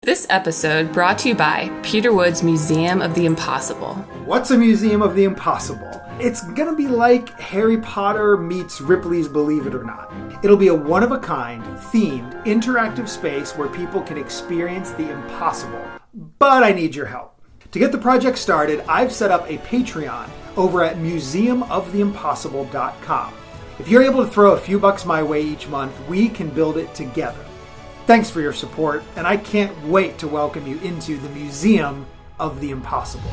This episode brought to you by Peter Wood's Museum of the Impossible. What's a Museum of the Impossible? It's gonna be like Harry Potter meets Ripley's Believe It or Not. It'll be a one-of-a-kind, themed, interactive space where people can experience the impossible. But I need your help. To get the project started, I've set up a Patreon over at museumoftheimpossible.com. If you're able to throw a few bucks my way each month, we can build it together. Thanks for your support, and I can't wait to welcome you into the Museum of the Impossible.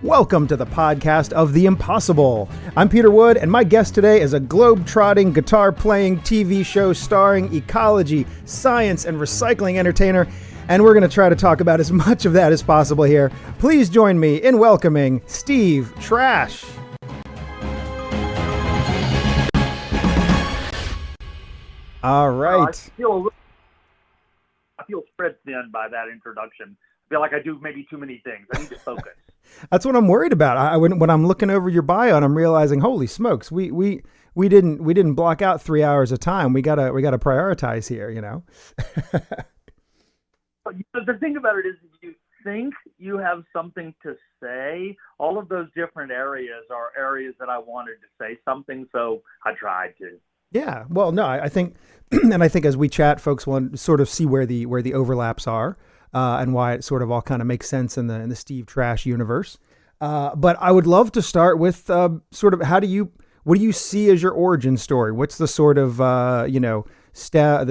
Welcome to the podcast of The Impossible. I'm Peter Wood, and my guest today is a globe-trotting, guitar-playing, TV show starring ecology, science, and recycling entertainer, and we're going to try to talk about as much of that as possible here. Please join me in welcoming Steve Trash. All right. I feel spread thin by that introduction. I feel like I do maybe too many things. I need to focus. That's what I'm worried about. When I'm looking over your bio and I'm realizing, holy smokes, we didn't block out 3 hours of time. We gotta prioritize here, you know. The thing about it is, if you think you have something to say, all of those different areas are areas that I wanted to say something, so I tried to. Yeah, well, no, I think, and I think as we chat, folks want to sort of see where the overlaps are and why it sort of all kind of makes sense in the Steve Trash universe. But I would love to start with sort of what do you see as your origin story? What's the sort of the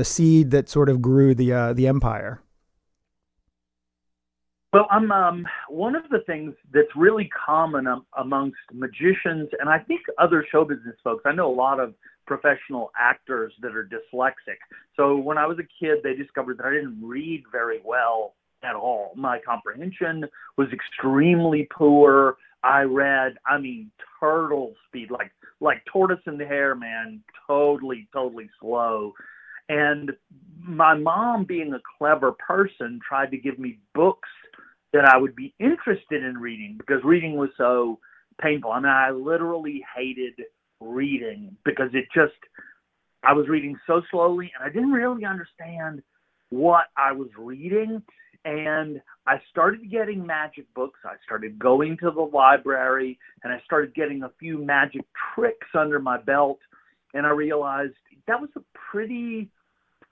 seed that sort of grew the empire? Well, I'm one of the things that's really common amongst magicians, and I think other show business folks. I know a lot of professional actors that are dyslexic. So when I was a kid, they discovered that I didn't read very well at all. My comprehension was extremely poor. I read, turtle speed, like tortoise in the hare, man, totally slow. And my mom, being a clever person, tried to give me books that I would be interested in reading because reading was so painful. I literally hated reading because I was reading so slowly and I didn't really understand what I was reading. And I started getting magic books. I started going to the library and I started getting a few magic tricks under my belt. And I realized that was a pretty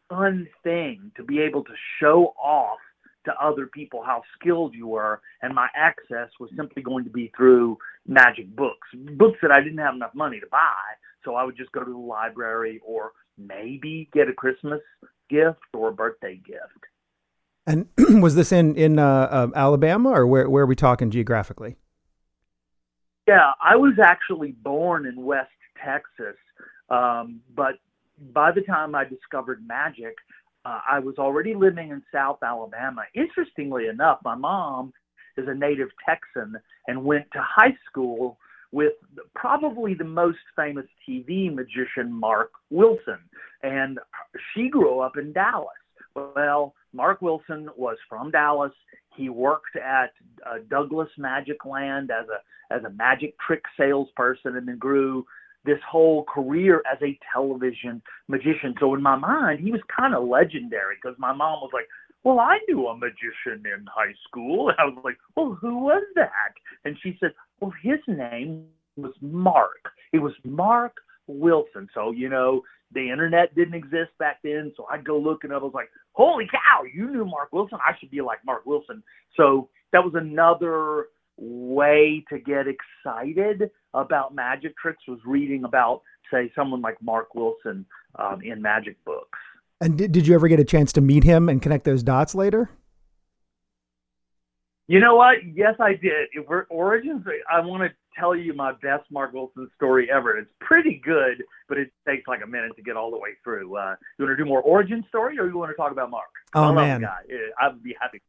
fun thing to be able to show off to other people how skilled you were, and my access was simply going to be through magic books that I didn't have enough money to buy, so I would just go to the library or maybe get a Christmas gift or a birthday gift. And was this in Alabama, or where are we talking geographically? Yeah, I was actually born in West Texas, but by the time I discovered magic, I was already living in South Alabama. Interestingly enough, my mom is a native Texan and went to high school with probably the most famous TV magician, Mark Wilson. And she grew up in Dallas. Well, Mark Wilson was from Dallas. He worked at Douglas Magic Land as a magic trick salesperson and then grew this whole career as a television magician. So in my mind, he was kind of legendary because my mom was like, well, I knew a magician in high school. And I was like, well, who was that? And she said, well, his name was Mark. It was Mark Wilson. So, the internet didn't exist back then. So I'd go look and I was like, holy cow, you knew Mark Wilson. I should be like Mark Wilson. So that was another way to get excited about magic tricks, was reading about, say, someone like Mark Wilson in magic books. And did you ever get a chance to meet him and connect those dots later? You know what? Yes, I did. If we're origins, I want to tell you my best Mark Wilson story ever. It's pretty good, but it takes like a minute to get all the way through. You want to do more origin story, or you want to talk about Mark? Oh, man. I would be happy.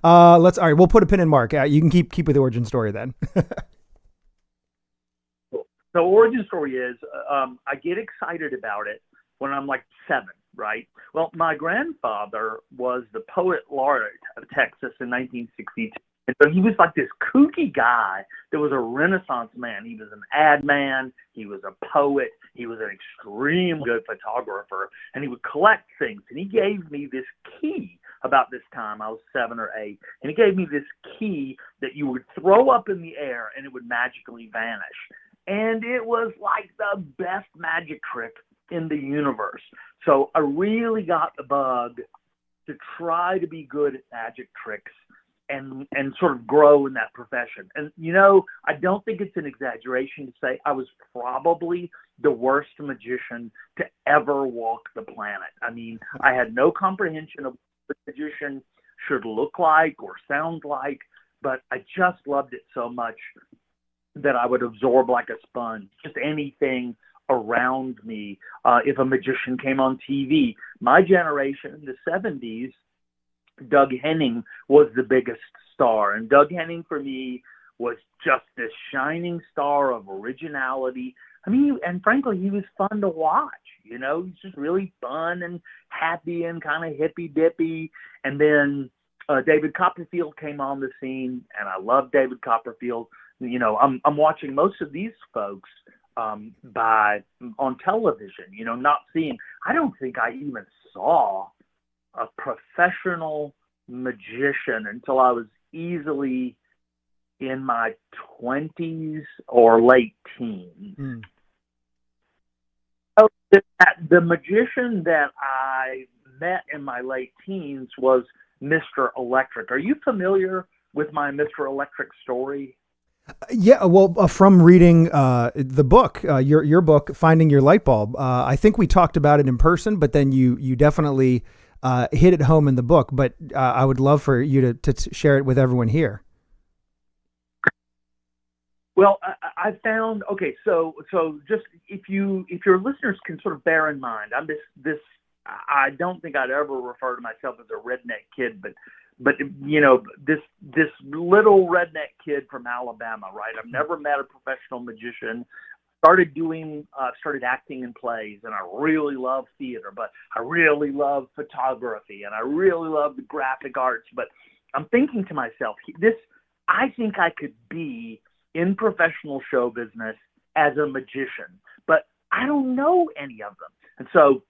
All right. We'll put a pin in Mark. You can keep with the origin story then. Cool. So origin story is, I get excited about it when I'm like 7, right? Well, my grandfather was the poet laureate of Texas in 1962. And so he was like this kooky guy that was a Renaissance man. He was an ad man. He was a poet. He was an extremely good photographer. And he would collect things. And he gave me this key about this time. I was 7 or 8. And he gave me this key that you would throw up in the air and it would magically vanish. And it was like the best magic trick in the universe. So I really got the bug to try to be good at magic tricks and sort of grow in that profession. And, you know, I don't think it's an exaggeration to say I was probably the worst magician to ever walk the planet. I mean, I had no comprehension of what a magician should look like or sound like, but I just loved it so much that I would absorb like a sponge, just anything around me. If a magician came on TV, my generation in the 70s, Doug Henning was the biggest star. And Doug Henning for me was just this shining star of originality. I mean, and frankly, he was fun to watch. You know, he's just really fun and happy and kind of hippy dippy. And then David Copperfield came on the scene, and I love David Copperfield. You know, I'm watching most of these folks on television, you know, not seeing. I don't think I even saw a professional magician until I was easily in my 20s or late teens. Mm. So the magician that I met in my late teens was Mr. Electric. Are you familiar with my Mr. Electric story? Yeah, well, from reading the book, your book, Finding Your Light Bulb, I think we talked about it in person, but then you definitely hit it home in the book. But I would love for you to share it with everyone here. Well, I found, okay, so just if your listeners can sort of bear in mind, I'm this I don't think I'd ever refer to myself as a redneck kid, but you know, this little redneck kid from Alabama, right? I've never met a professional magician. Started acting in plays, and I really love theater, but I really love photography, and I really love the graphic arts. But I'm thinking to myself, I think I could be in professional show business as a magician, but I don't know any of them. And so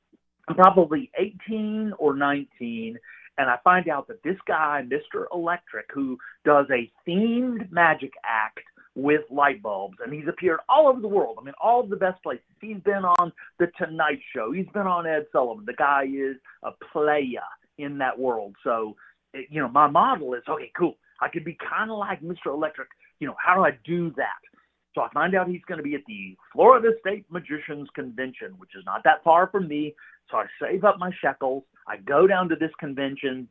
I'm probably 18 or 19, and I find out that this guy, Mr. Electric, who does a themed magic act with light bulbs, and he's appeared all over the world. I mean, all of the best places. He's been on The Tonight Show. He's been on Ed Sullivan. The guy is a player in that world. So, you know, my model is, okay, cool. I could be kind of like Mr. Electric. You know, how do I do that? So I find out he's going to be at the Florida State Magicians Convention, which is not that far from me. So I save up my shekels. I go down to this convention,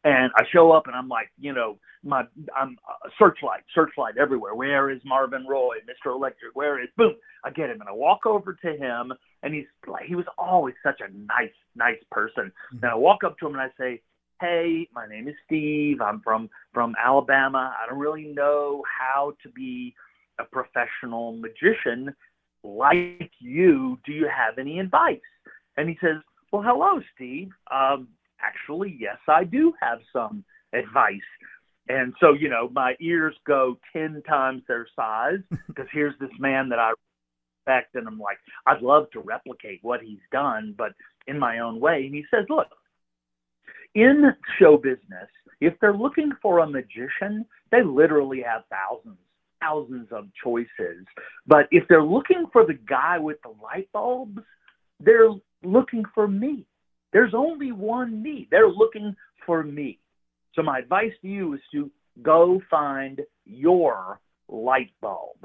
and I show up, and I'm like, you know, I'm searchlight everywhere. Where is Marvyn Roy, Mr. Electric? Where is, boom, I get him, and I walk over to him, and he was always such a nice person. Mm-hmm. And I walk up to him, and I say, hey, my name is Steve. I'm from Alabama. I don't really know how to be a professional magician like you. Do you have any advice? And he says, well, hello, Steve. Actually, yes, I do have some advice. And so, you know, my ears go 10 times their size because here's this man that I respect, and I'm like, I'd love to replicate what he's done, but in my own way. And he says, look, in show business, if they're looking for a magician, they literally have thousands of choices. But if they're looking for the guy with the light bulbs, they're looking for me. There's only one me. They're looking for me. So my advice to you is to go find your light bulb.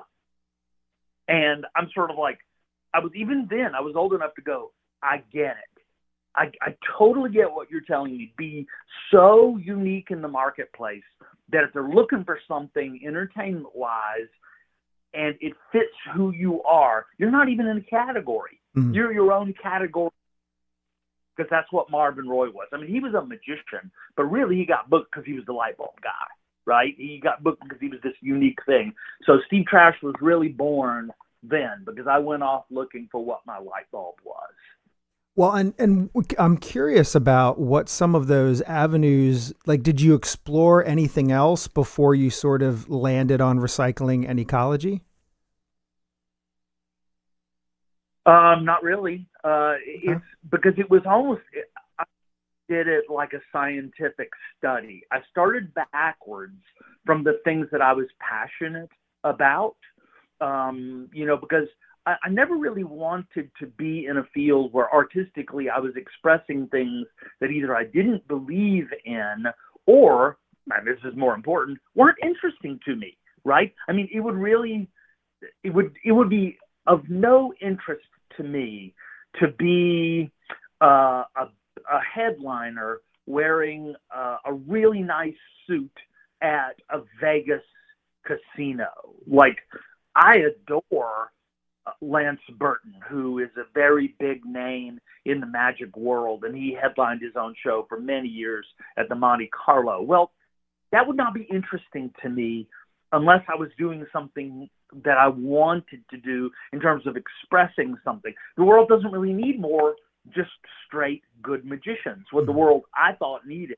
And I'm sort of like, I was old enough to go, I get it. I totally get what you're telling me. Be so unique in the marketplace that if they're looking for something entertainment-wise and it fits who you are, you're not even in a category. Mm-hmm. You're your own category, because that's what Marvyn Roy was. I mean, he was a magician, but really he got booked because he was the light bulb guy, right? He got booked because he was this unique thing. So Steve Trash was really born then because I went off looking for what my light bulb was. Well, and I'm curious about what some of those avenues, like, did you explore anything else before you sort of landed on recycling and ecology? Not really. Okay. It's because it was almost, I did it like a scientific study. I started backwards from the things that I was passionate about, because I never really wanted to be in a field where artistically I was expressing things that either I didn't believe in or, and this is more important, weren't interesting to me, right? I mean, it would be of no interest to me to be a headliner wearing a really nice suit at a Vegas casino. Like, I adore Lance Burton, who is a very big name in the magic world, and he headlined his own show for many years at the Monte Carlo. Well, that would not be interesting to me unless I was doing something that I wanted to do in terms of expressing something. The world doesn't really need more just straight good magicians. What the Mhm. world, I thought, needed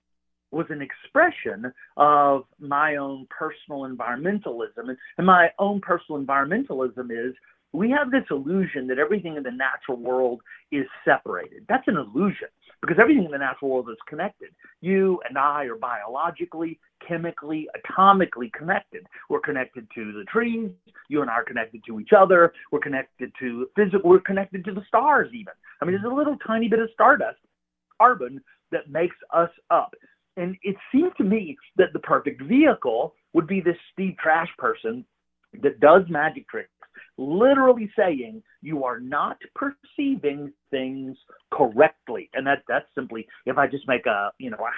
was an expression of my own personal environmentalism. And my own personal environmentalism is we have this illusion that everything in the natural world is separated. That's an illusion because everything in the natural world is connected. You and I are biologically, chemically, atomically connected. We're connected to the trees. You and I are connected to each other. We're connected to physical. We're connected to the stars even. I mean, there's a little tiny bit of stardust, carbon, that makes us up. And it seemed to me that the perfect vehicle would be this Steve Trash person that does magic tricks, literally saying you are not perceiving things correctly. And that's simply, if I just make a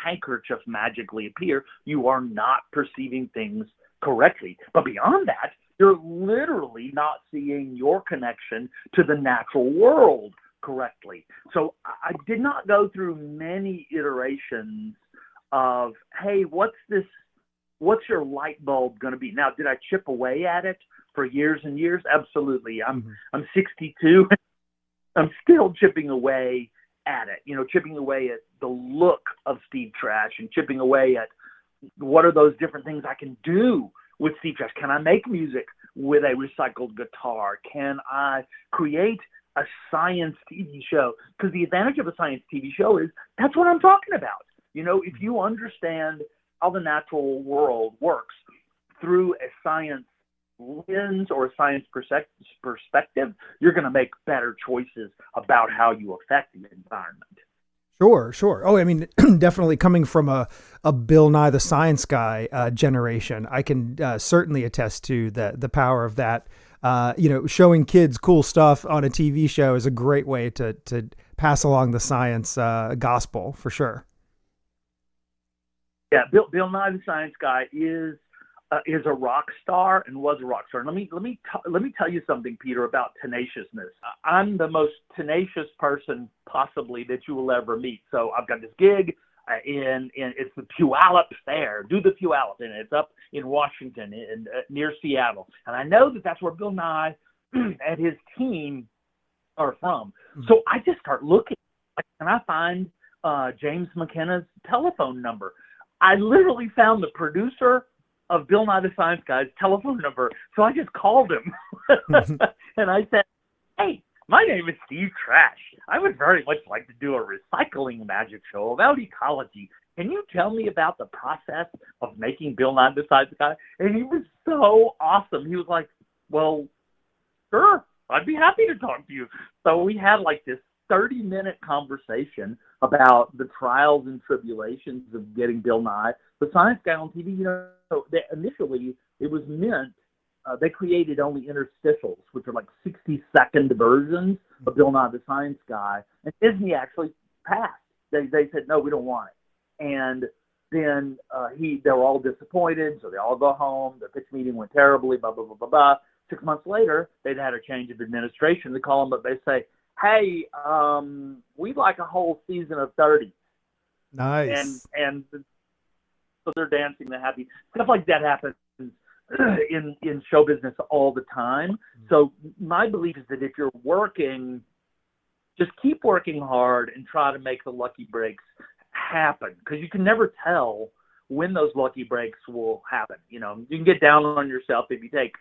handkerchief magically appear, you are not perceiving things correctly. But beyond that, you're literally not seeing your connection to the natural world correctly. So I did not go through many iterations of, hey, what's your light bulb going to be? Now, did I chip away at it for years and years? Absolutely. Mhm. I'm 62. I'm still chipping away at it, chipping away at the look of Steve Trash and chipping away at what are those different things I can do with Steve Trash. Can I make music with a recycled guitar? Can I create a science TV show? Because the advantage of a science TV show is that's what I'm talking about. If you understand how the natural world works through a science lens or a science perspective, you're going to make better choices about how you affect the environment. Sure, sure. Oh, I mean, definitely coming from a Bill Nye the Science Guy generation, I can certainly attest to the power of that. Showing kids cool stuff on a TV show is a great way to pass along the science gospel for sure. Yeah, Bill Nye the Science Guy is a rock star and was a rock star. And let me tell you something, Peter, about tenaciousness. I'm the most tenacious person possibly that you will ever meet. So I've got this gig in it's the Puyallup Fair. Do the Puyallup, and it's up in Washington, near Seattle. And I know that that's where Bill Nye and his team are from. Mhm. So I just start looking. Like, can I find James McKenna's telephone number? I literally found the producer of Bill Nye the Science Guy's telephone number. So I just called him and I said, hey, my name is Steve Trash. I would very much like to do a recycling magic show about ecology. Can you tell me about the process of making Bill Nye the Science Guy? And he was so awesome. He was like, well, sure, I'd be happy to talk to you. So we had like this 30-minute conversation about the trials and tribulations of getting Bill Nye the Science Guy on TV. Initially it was meant, they created only interstitials, which are like 60-second versions of Bill Nye the Science Guy. And Disney actually passed. They said, no, we don't want it. And then they were all disappointed, so they all go home. The pitch meeting went terribly, blah, blah, blah, blah, blah. 6 months later, they'd had a change of administration. They call them, but they say, hey, we'd like a whole season of 30. Nice. And so they're dancing, they're happy. Stuff like that happens in show business all the time. So my belief is that if you're working just keep working hard and try to make the lucky breaks happen, because you can never tell when those lucky breaks will happen. You know, you can get down on yourself if you take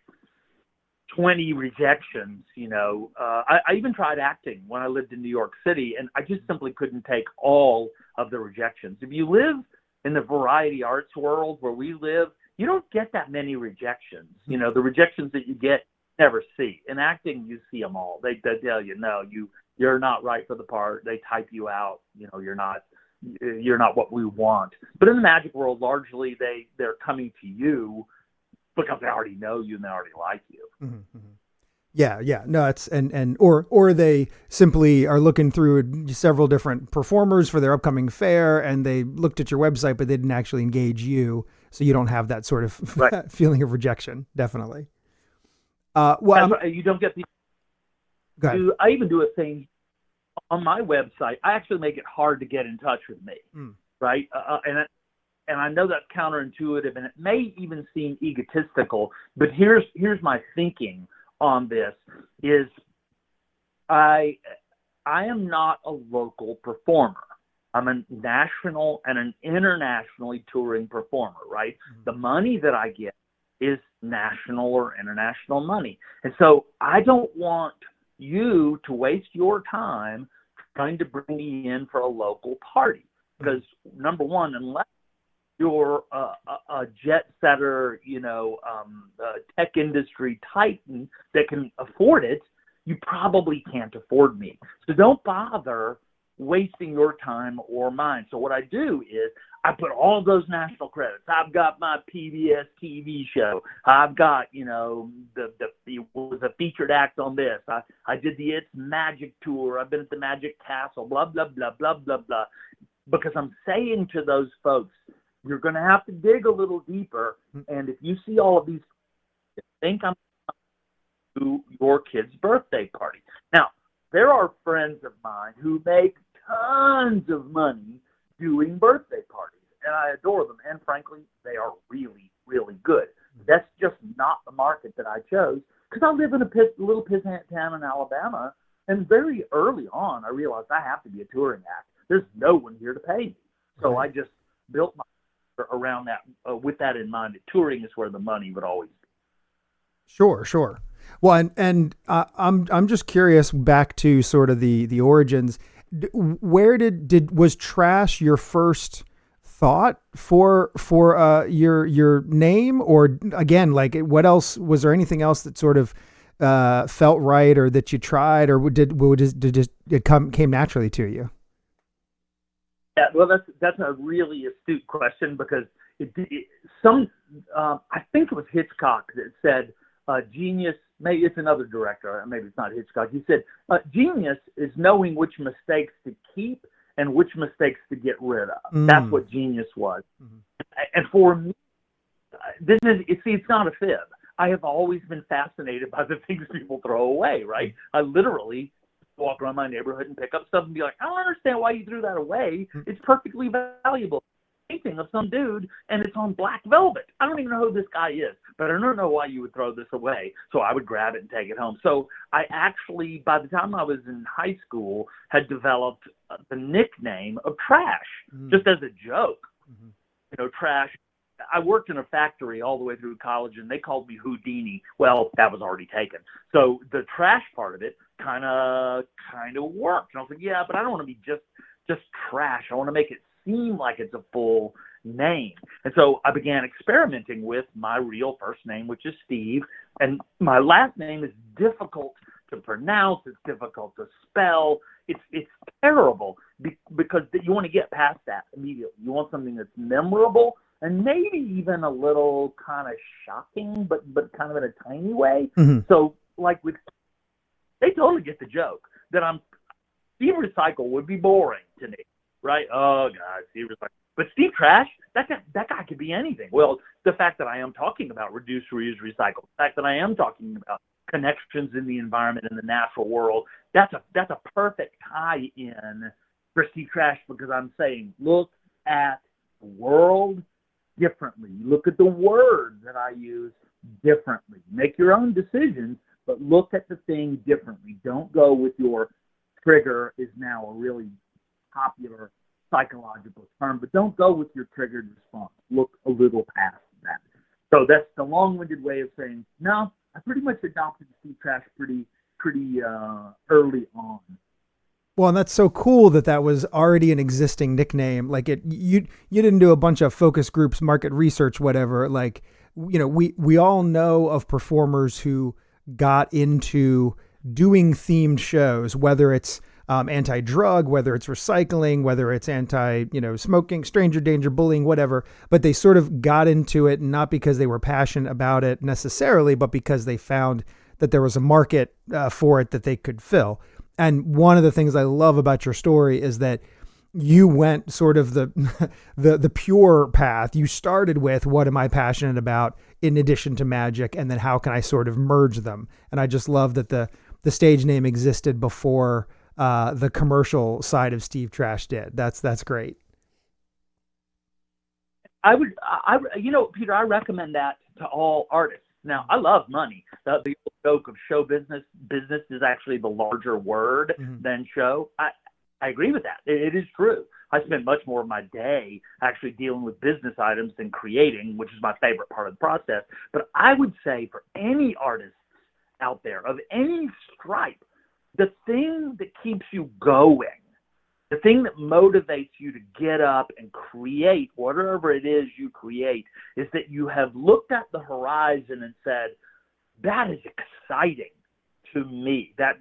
20 rejections. You know, I even tried acting when I lived in New York City, and I just simply couldn't take all of the rejections. If you live in the variety arts world where we live, you don't get that many rejections. You know, the rejections that you get, never see. In acting, you see them all. They tell you, no, you're not right for the part. They type you out. You know, you're not what we want. But in the magic world, largely they're coming to you because they already know you and they already like you. Mm-hmm. Yeah. No, it's or they simply are looking through several different performers for their upcoming fair, and they looked at your website, but they didn't actually engage you, so you don't have that sort of right. feeling of rejection. Definitely. You don't get the. Go ahead. I even do a thing on my website. I actually make it hard to get in touch with me, right? And I know that's counterintuitive, and it may even seem egotistical. But here's my thinking on this: is I am not a local performer. I'm a national and an internationally touring performer, right? Mm-hmm. The money that I get is national or international money, and so I don't want you to waste your time trying to bring me in for a local party, because number one, unless you're a jet setter, you know, tech industry titan that can afford it, you probably can't afford me. So don't bother wasting your time or mine. So what I do is I put all those national credits. I've got my PBS TV show. I've got, you know, was a featured act on this. I did the It's Magic tour. I've been at the Magic Castle, blah, blah, blah, blah, blah, blah. Because I'm saying to those folks, you're going to have to dig a little deeper. And if you see all of these, think I'm to your kid's birthday party. Now, there are friends of mine who make tons of money doing birthday parties, and I adore them. And frankly, they are really, really good. That's just not the market that I chose, because I live in a little pissant town in Alabama, and very early on, I realized I have to be a touring act. There's no one here to pay me. So I just built my around that, with that in mind. Touring is where the money would always be. Sure. Well, and I'm just curious, back to sort of the origins. Where was trash your first thought for your name, or again, like, what else was there? Anything else that sort of felt right, or that you tried, or came naturally to you? Yeah, well, that's a really astute question, because I think it was Hitchcock that said genius. Maybe it's another director. Maybe it's not Hitchcock. He said genius is knowing which mistakes to keep and which mistakes to get rid of. That's what genius was. Mm-hmm. And for me, it's not a fib. I have always been fascinated by the things people throw away. Right? I literally walk around my neighborhood and pick up stuff and be like, I don't understand why you threw that away. It's perfectly valuable. Painting of some dude, and it's on black velvet. I don't even know who this guy is, but I don't know why you would throw this away. So I would grab it and take it home. So I actually, by the time I was in high school, had developed the nickname of Trash, just as a joke. Mm-hmm. You know, Trash. I worked in a factory all the way through college, and they called me Houdini. Well, that was already taken. So the trash part of it kind of worked. And I was like, yeah, but I don't want to be just trash. I want to make it seem like it's a full name. And so I began experimenting with my real first name, which is Steve. And my last name is difficult to pronounce. It's difficult to spell. It's terrible because you want to get past that immediately. You want something that's memorable and maybe even a little kind of shocking, but kind of in a tiny way. Mm-hmm. So like they totally get the joke that Steve Recycle would be boring to me, right? Oh God, Steve Recycle. But Steve Trash, that guy could be anything. Well, the fact that I am talking about reduce, reuse, recycle, the fact that I am talking about connections in the environment and the natural world, that's a perfect tie-in for Steve Trash, because I'm saying look at the world differently. Look at the words that I use differently. Make your own decisions, but look at the thing differently. Don't go with your trigger is now a really popular psychological term, but don't go with your triggered response. Look a little past that. So that's the long-winded way of saying, no, I pretty much adopted Steve Trash pretty early on. Well, and that's so cool that that was already an existing nickname. Like you didn't do a bunch of focus groups, market research, whatever. Like, we all know of performers who got into doing themed shows, whether it's anti-drug, whether it's recycling, whether it's smoking, stranger danger, bullying, whatever. But they sort of got into it not because they were passionate about it necessarily, but because they found that there was a market for it that they could fill. And one of the things I love about your story is that you went sort of the pure path. You started with, what am I passionate about in addition to magic? And then how can I sort of merge them? And I just love that the stage name existed before the commercial side of Steve Trash did. That's great. Peter, I recommend that to all artists. Now, I love money. The old joke of show business is actually the larger word than show. I agree with that. It is true. I spend much more of my day actually dealing with business items than creating, which is my favorite part of the process. But I would say for any artists out there of any stripe, the thing that keeps you going, the thing that motivates you to get up and create whatever it is you create, is that you have looked at the horizon and said, that is exciting to me. That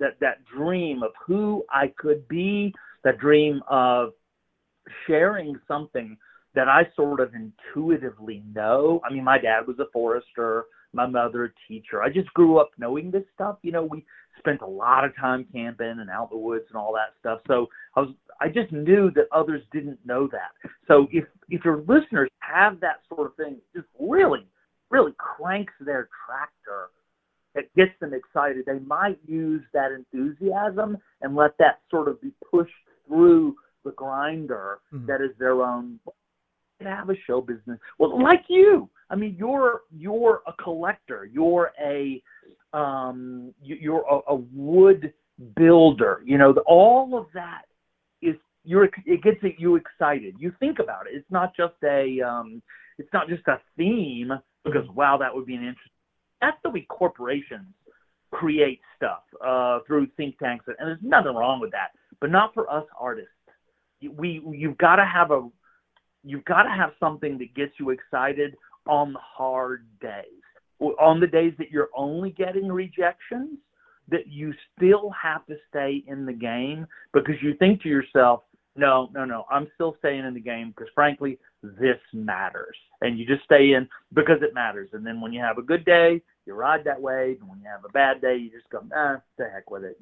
dream of who I could be, that dream of sharing something that I sort of intuitively know. I mean, my dad was a forester, my mother a teacher. I just grew up knowing this stuff. We spent a lot of time camping and out in the woods and all that stuff. So I just knew that others didn't know that. So if your listeners have that sort of thing, just really, really cranks their tractor, it gets them excited, they might use that enthusiasm and let that sort of be pushed through the grinder that is their own. Have a show business. Well, like you, I mean, you're a collector. You're a wood builder. All of that it gets you excited. You think about it. It's not just a theme because wow, that would be an interesting. That's the way corporations create stuff through think tanks, and there's nothing wrong with that. But not for us artists. You've got to have something that gets you excited on the hard days, on the days that you're only getting rejections, that you still have to stay in the game because you think to yourself, no, I'm still staying in the game because frankly, this matters. And you just stay in because it matters. And then when you have a good day, you ride that wave. And when you have a bad day, you just go, the heck with it.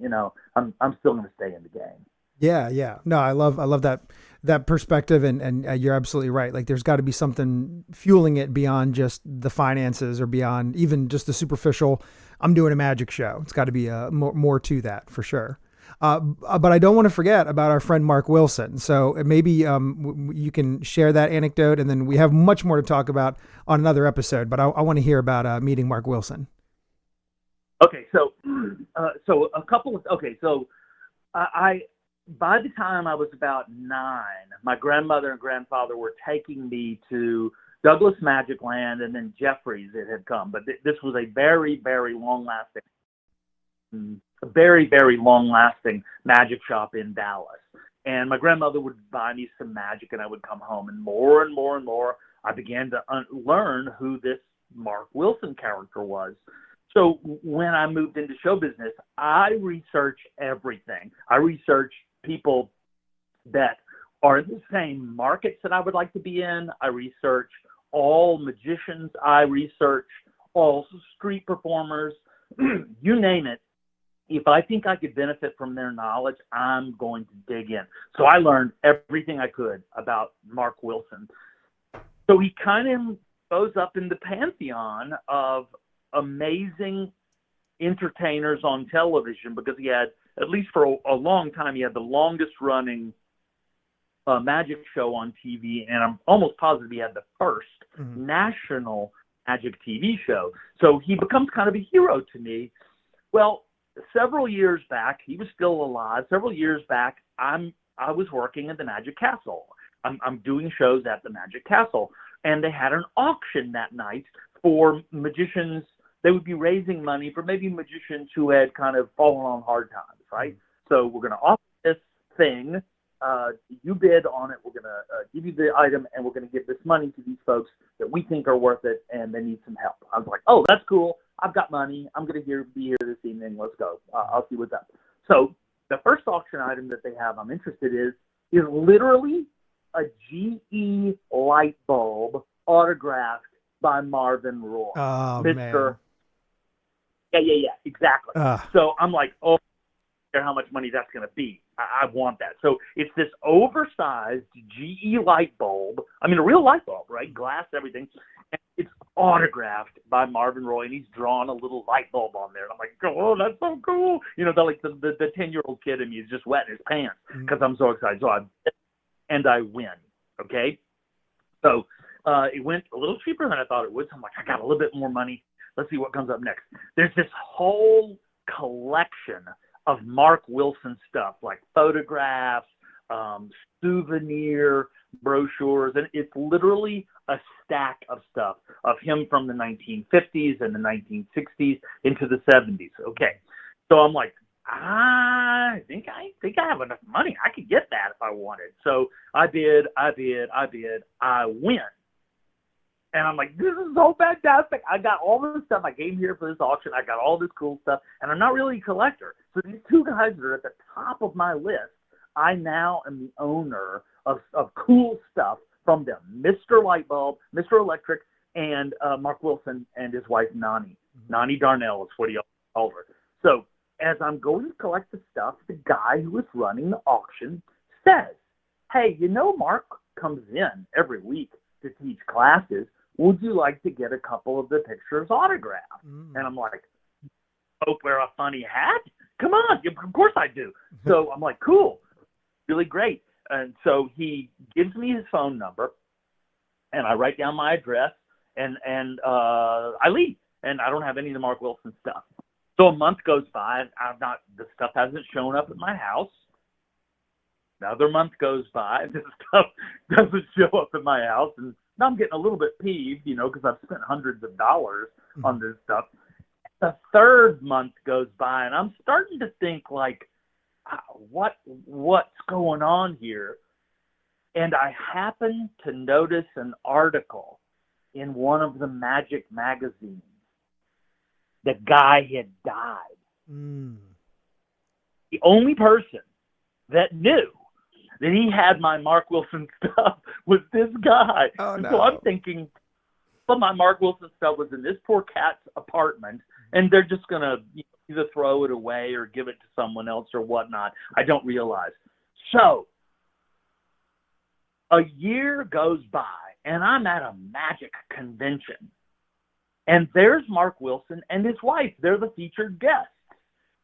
I'm still going to stay in the game. Yeah. No, I love that perspective. And you're absolutely right. Like there's got to be something fueling it beyond just the finances or beyond even just the superficial, I'm doing a magic show. It's got to be more to that for sure. But I don't want to forget about our friend Mark Wilson. So maybe you can share that anecdote, and then we have much more to talk about on another episode. But I want to hear about meeting Mark Wilson. Okay, so by the time I was about 9, my grandmother and grandfather were taking me to Douglas Magic Land, and then Jeffries it had come. But this was a very, very long-lasting magic shop in Dallas. And my grandmother would buy me some magic, and I would come home. And more, I began to learn who this Mark Wilson character was. So when I moved into show business, I research everything. I research people that are in the same markets that I would like to be in. I research all magicians. I research all street performers. You name it. If I think I could benefit from their knowledge, I'm going to dig in. So I learned everything I could about Mark Wilson. So he kind of goes up in the pantheon of amazing entertainers on television because he had, at least for a long time, he had the longest running magic show on TV, and I'm almost positive he had the first national magic TV show. So he becomes kind of a hero to me. Well, several years back, he was still alive. Several years back, I was working at the Magic Castle. I'm doing shows at the Magic Castle, and they had an auction that night for magicians. They would be raising money for maybe magicians who had kind of fallen on hard times, right? So we're going to offer this thing. You bid on it. We're going to give you the item, and we're going to give this money to these folks that we think are worth it, and they need some help. I was like, oh, that's cool. I've got money. I'm going to be here this evening. Let's go. I'll see what's up. So the first auction item that they have I'm interested in is literally a GE light bulb autographed by Marvyn Roy. Oh, Mr. man. Yeah, exactly. So I'm like, oh, I don't care how much money that's going to be. I want that. So it's this oversized GE light bulb. I mean, a real light bulb, right? Glass, everything. And it's autographed by Marvyn Roy, and he's drawn a little light bulb on there. And I'm like, oh, that's so cool. You know, the 10-year-old kid in me is just wetting his pants because I'm so excited. So I win, okay? So it went a little cheaper than I thought it would. So I'm like, I got a little bit more money. Let's see what comes up next. There's this whole collection of Mark Wilson stuff, like photographs, souvenir brochures, and it's literally a stack of stuff of him from the 1950s and the 1960s into the 70s. Okay, so I'm like, I think I have enough money. I could get that if I wanted. So I bid, I win. And I'm like, this is so fantastic. I got all this stuff. I came here for this auction. I got all this cool stuff. And I'm not really a collector. So these two guys that are at the top of my list, I now am the owner of cool stuff from them. Mr. Lightbulb, Mr. Electric, and Mark Wilson and his wife, Nani. Nani Darnell is what he called her. So as I'm going to collect the stuff, the guy who is running the auction says, hey, you know Mark comes in every week to teach classes. Would you like to get a couple of the pictures autographed? And I'm like, hope wear a funny hat? Come on, of course I do. So I'm like, cool, really great. And so he gives me his phone number, and I write down my address, and I leave, and I don't have any of the Mark Wilson stuff. So a month goes by, the stuff hasn't shown up at my house. Another month goes by, this stuff doesn't show up at my house, and now I'm getting a little bit peeved, because I've spent hundreds of dollars on this stuff. The third month goes by, and I'm starting to think, like, what's going on here? And I happen to notice an article in one of the Magic magazines. The guy had died. The only person that knew that he had my Mark Wilson stuff was this guy. Oh, no. So I'm thinking, some of my Mark Wilson stuff was in this poor cat's apartment, and they're just going to either throw it away or give it to someone else or whatnot. I don't realize. So a year goes by, and I'm at a magic convention. And there's Mark Wilson and his wife. They're the featured guests.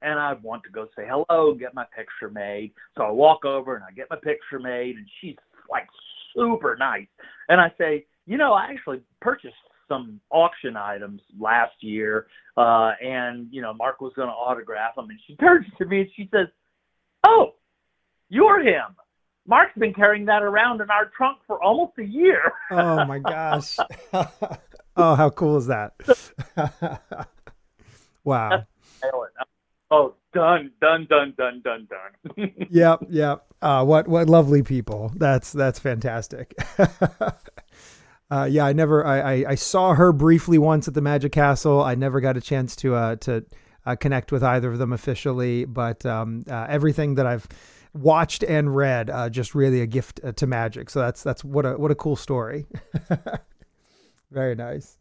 And I want to go say hello and get my picture made. So I walk over and I get my picture made, and she's like super nice. And I say, I actually purchased some auction items last year, and, Mark was going to autograph them. And she turns to me and she says, oh, you're him. Mark's been carrying that around in our trunk for almost a year. Oh, my gosh. Oh, how cool is that? Wow. Oh, done. Yep. What lovely people. That's fantastic. Yeah, I saw her briefly once at the Magic Castle. I never got a chance to connect with either of them officially, but everything that I've watched and read, just really a gift to Magic. So that's what a cool story. Very nice.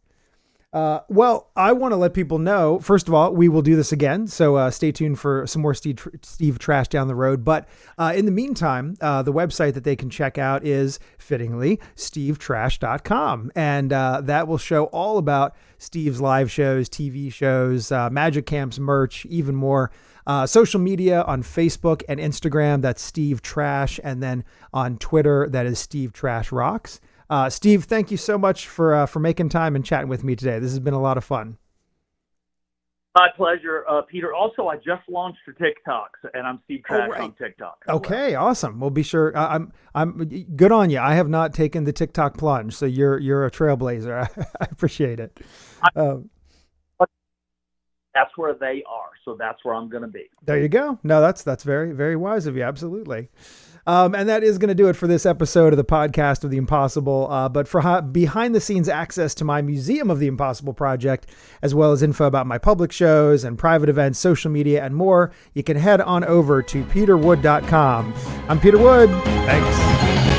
Well, I want to let people know, first of all, we will do this again. So stay tuned for some more Steve Trash down the road. But in the meantime, the website that they can check out is, fittingly, stevetrash.com. And that will show all about Steve's live shows, TV shows, Magic Camps, merch, even more. Social media on Facebook and Instagram, that's Steve Trash. And then on Twitter, that is Steve Trash Rocks. Steve, thank you so much for making time and chatting with me today. This has been a lot of fun. My pleasure, Peter. Also, I just launched a TikTok, and I'm Steve Trash on TikTok. Okay, awesome. We'll be sure. I'm good on you. I have not taken the TikTok plunge, so you're a trailblazer. I appreciate it. That's where they are, so that's where I'm going to be. There you go. No, that's very, very wise of you. Absolutely. And that is going to do it for this episode of the podcast of the Impossible. But for behind the scenes access to my Museum of the Impossible project, as well as info about my public shows and private events, social media, and more, you can head on over to peterwood.com. I'm Peter Wood. Thanks.